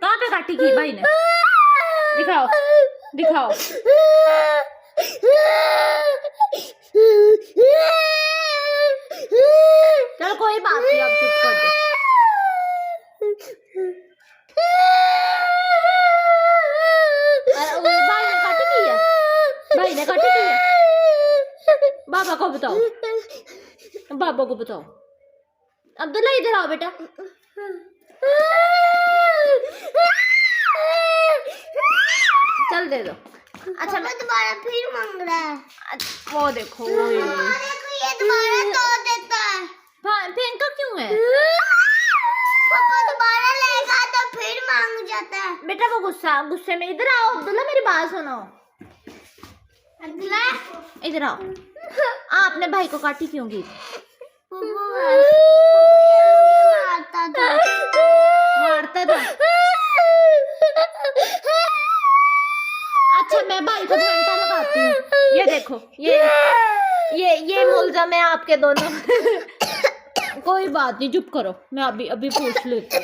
कहाँ पे काटी की भाई ने? दिखाओ दिखाओ। चलो कोई बात नहीं, आप चुप कर दो। भाई ने काटी की है, भाई ने काटी की है। बाबा को बताओ, बाबा को बताओ। अब्दुल्ला इधर आओ बेटा। चल दे दो। अच्छा मैं दोबारा फिर मांग रहा है। वो देखो ये दोबारा तोड़ देता है। फेंका क्यों है? पापा दोबारा लेगा तो फिर मांग जाता है। बेटा वो गुस्से में। इधर आओ अब्दुल्ला, मेरी बात सुनो। अब्दुल्ला इधर आओ। आपने भाई को काटी क्यों की? मारता था। मारता था। अच्छा मैं भाई को घंटा लगाती हूँ। ये देखो ये मुलज़म है आपके दोनों। कोई बात नहीं, चुप करो। मैं अभी पूछ लेती हूँ।